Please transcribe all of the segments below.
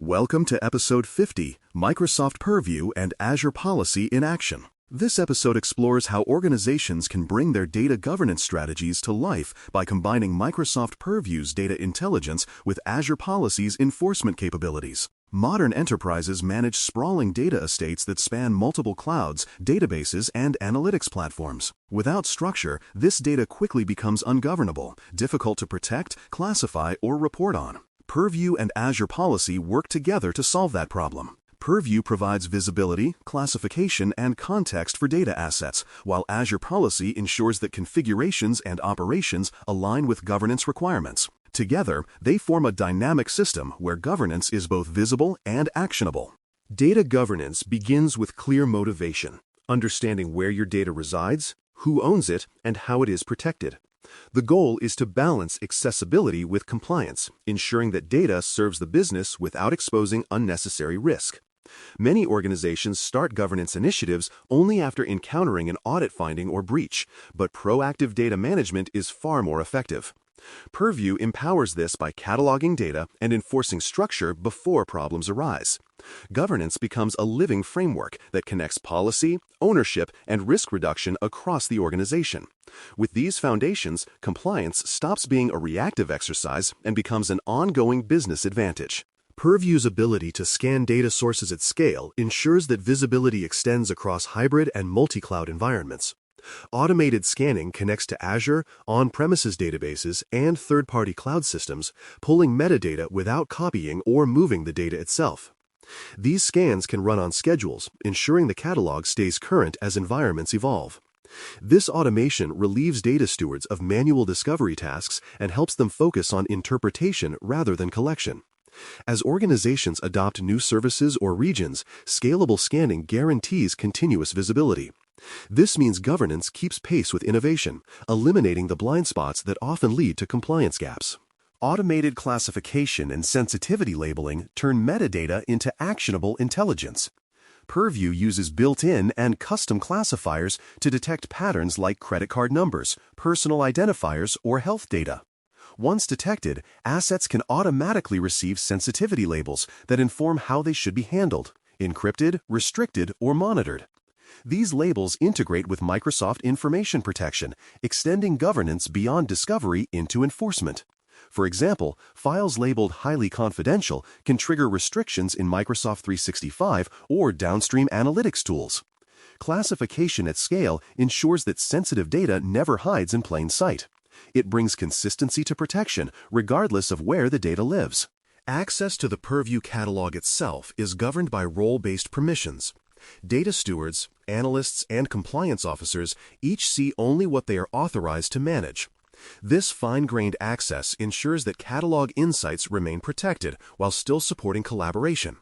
Welcome to Episode 50, Microsoft Purview and Azure Policy in Action. This episode explores how organizations can bring their data governance strategies to life by combining Microsoft Purview's data intelligence with Azure Policy's enforcement capabilities. Modern enterprises manage sprawling data estates that span multiple clouds, databases, and analytics platforms. Without structure, this data quickly becomes ungovernable, difficult to protect, classify, or report on. Purview and Azure Policy work together to solve that problem. Purview provides visibility, classification, and context for data assets, while Azure Policy ensures that configurations and operations align with governance requirements. Together, they form a dynamic system where governance is both visible and actionable. Data governance begins with clear motivation, understanding where your data resides, who owns it, and how it is protected. The goal is to balance accessibility with compliance, ensuring that data serves the business without exposing unnecessary risk. Many organizations start governance initiatives only after encountering an audit finding or breach, but proactive data management is far more effective. Purview empowers this by cataloging data and enforcing structure before problems arise. Governance becomes a living framework that connects policy, ownership, and risk reduction across the organization. With these foundations, compliance stops being a reactive exercise and becomes an ongoing business advantage. Purview's ability to scan data sources at scale ensures that visibility extends across hybrid and multi-cloud environments. Automated scanning connects to Azure, on-premises databases, and third-party cloud systems, pulling metadata without copying or moving the data itself. These scans can run on schedules, ensuring the catalog stays current as environments evolve. This automation relieves data stewards of manual discovery tasks and helps them focus on interpretation rather than collection. As organizations adopt new services or regions, scalable scanning guarantees continuous visibility. This means governance keeps pace with innovation, eliminating the blind spots that often lead to compliance gaps. Automated classification and sensitivity labeling turn metadata into actionable intelligence. Purview uses built-in and custom classifiers to detect patterns like credit card numbers, personal identifiers, or health data. Once detected, assets can automatically receive sensitivity labels that inform how they should be handled, encrypted, restricted, or monitored. These labels integrate with Microsoft Information Protection, extending governance beyond discovery into enforcement. For example, files labeled highly confidential can trigger restrictions in Microsoft 365 or downstream analytics tools. Classification at scale ensures that sensitive data never hides in plain sight. It brings consistency to protection, regardless of where the data lives. Access to the Purview catalog itself is governed by role-based permissions. Data stewards, analysts, and compliance officers each see only what they are authorized to manage. This fine-grained access ensures that catalog insights remain protected while still supporting collaboration.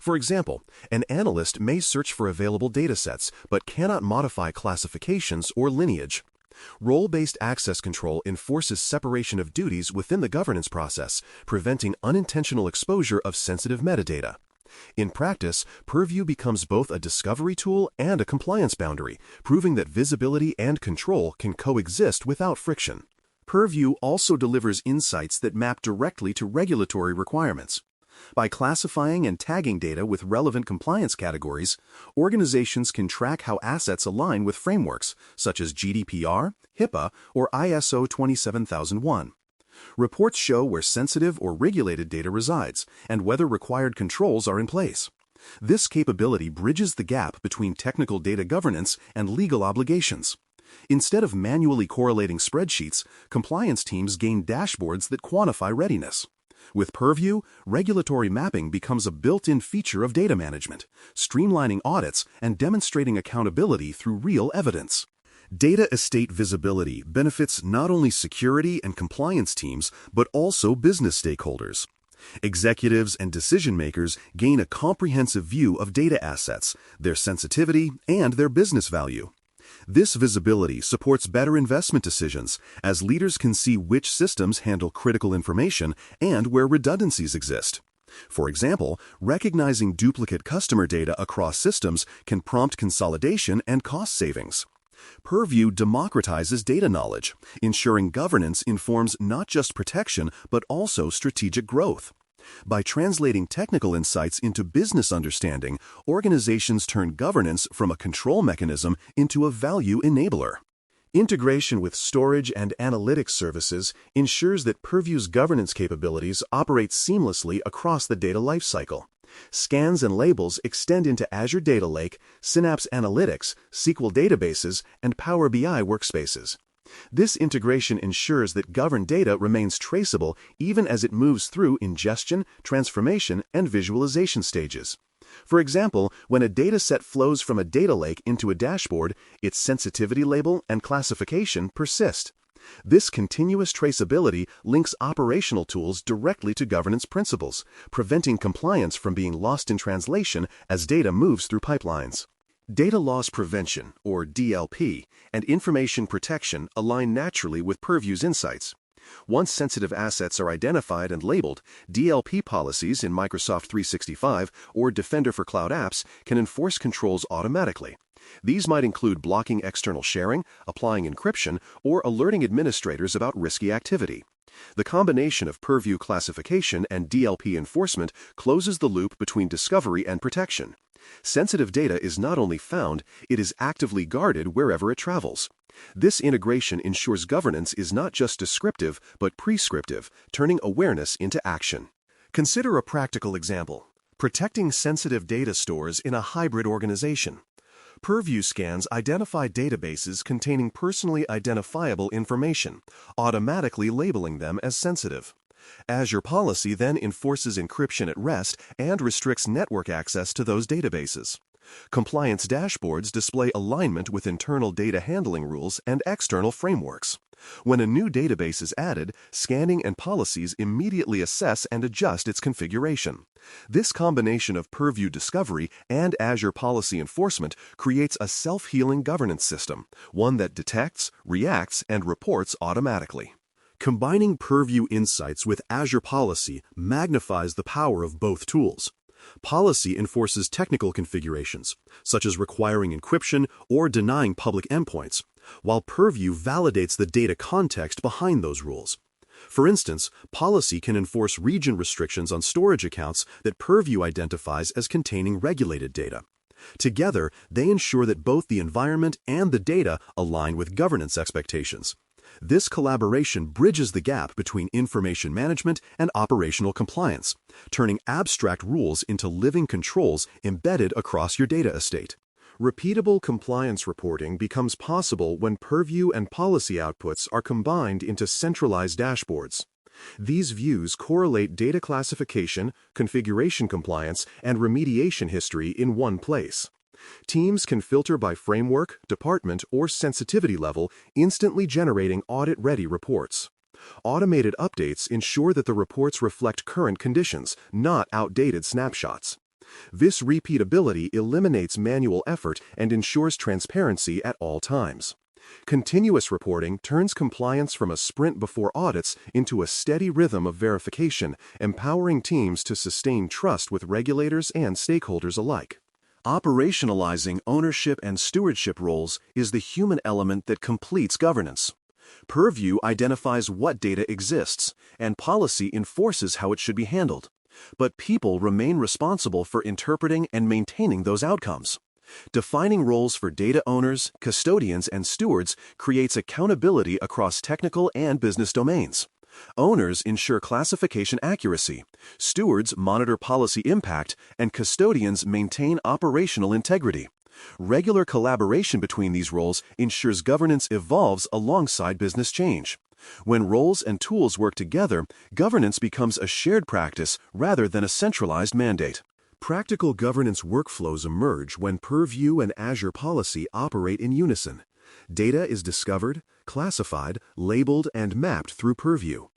For example, an analyst may search for available datasets but cannot modify classifications or lineage. Role-based access control enforces separation of duties within the governance process, preventing unintentional exposure of sensitive metadata. In practice, Purview becomes both a discovery tool and a compliance boundary, proving that visibility and control can coexist without friction. Purview also delivers insights that map directly to regulatory requirements. By classifying and tagging data with relevant compliance categories, organizations can track how assets align with frameworks such as GDPR, HIPAA, or ISO 27001. Reports show where sensitive or regulated data resides and whether required controls are in place. This capability bridges the gap between technical data governance and legal obligations. Instead of manually correlating spreadsheets, compliance teams gain dashboards that quantify readiness. With Purview, regulatory mapping becomes a built-in feature of data management, streamlining audits and demonstrating accountability through real evidence. Data estate visibility benefits not only security and compliance teams, but also business stakeholders. Executives and decision-makers gain a comprehensive view of data assets, their sensitivity, and their business value. This visibility supports better investment decisions, as leaders can see which systems handle critical information and where redundancies exist. For example, recognizing duplicate customer data across systems can prompt consolidation and cost savings. Purview democratizes data knowledge, ensuring governance informs not just protection but also strategic growth. By translating technical insights into business understanding, organizations turn governance from a control mechanism into a value enabler. Integration with storage and analytics services ensures that Purview's governance capabilities operate seamlessly across the data lifecycle. Scans and labels extend into Azure Data Lake, Synapse Analytics, SQL databases, and Power BI workspaces. This integration ensures that governed data remains traceable even as it moves through ingestion, transformation, and visualization stages. For example, when a dataset flows from a data lake into a dashboard, its sensitivity label and classification persist. This continuous traceability links operational tools directly to governance principles, preventing compliance from being lost in translation as data moves through pipelines. Data loss prevention, or DLP, and information protection align naturally with Purview's insights. Once sensitive assets are identified and labeled, DLP policies in Microsoft 365 or Defender for Cloud Apps can enforce controls automatically. These might include blocking external sharing, applying encryption, or alerting administrators about risky activity. The combination of Purview classification and DLP enforcement closes the loop between discovery and protection. Sensitive data is not only found, it is actively guarded wherever it travels. This integration ensures governance is not just descriptive but prescriptive, turning awareness into action. Consider a practical example: protecting sensitive data stores in a hybrid organization. Purview scans identify databases containing personally identifiable information, automatically labeling them as sensitive. Azure Policy then enforces encryption at rest and restricts network access to those databases. Compliance dashboards display alignment with internal data handling rules and external frameworks. When a new database is added, scanning and policies immediately assess and adjust its configuration. This combination of Purview discovery and Azure Policy enforcement creates a self-healing governance system, one that detects, reacts, and reports automatically. Combining Purview insights with Azure Policy magnifies the power of both tools. Policy enforces technical configurations, such as requiring encryption or denying public endpoints, while Purview validates the data context behind those rules. For instance, Policy can enforce region restrictions on storage accounts that Purview identifies as containing regulated data. Together, they ensure that both the environment and the data align with governance expectations. This collaboration bridges the gap between information management and operational compliance, turning abstract rules into living controls embedded across your data estate. Repeatable compliance reporting becomes possible when Purview and policy outputs are combined into centralized dashboards. These views correlate data classification, configuration compliance, and remediation history in one place. Teams can filter by framework, department, or sensitivity level, instantly generating audit-ready reports. Automated updates ensure that the reports reflect current conditions, not outdated snapshots. This repeatability eliminates manual effort and ensures transparency at all times. Continuous reporting turns compliance from a sprint before audits into a steady rhythm of verification, empowering teams to sustain trust with regulators and stakeholders alike. Operationalizing ownership and stewardship roles is the human element that completes governance. Purview identifies what data exists, and policy enforces how it should be handled. But people remain responsible for interpreting and maintaining those outcomes. Defining roles for data owners, custodians, and stewards creates accountability across technical and business domains. Owners ensure classification accuracy, stewards monitor policy impact, and custodians maintain operational integrity. Regular collaboration between these roles ensures governance evolves alongside business change. When roles and tools work together, governance becomes a shared practice rather than a centralized mandate. Practical governance workflows emerge when Purview and Azure Policy operate in unison. Data is discovered, classified, labeled, and mapped through Purview.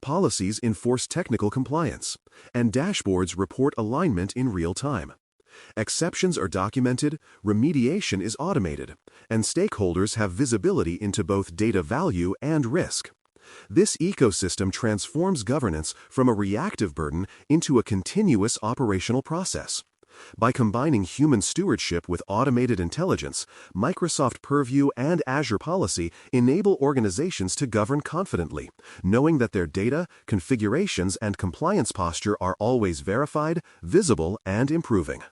Policies enforce technical compliance, and dashboards report alignment in real time. Exceptions are documented, remediation is automated, and stakeholders have visibility into both data value and risk. This ecosystem transforms governance from a reactive burden into a continuous operational process. By combining human stewardship with automated intelligence, Microsoft Purview and Azure Policy enable organizations to govern confidently, knowing that their data, configurations, and compliance posture are always verified, visible, and improving.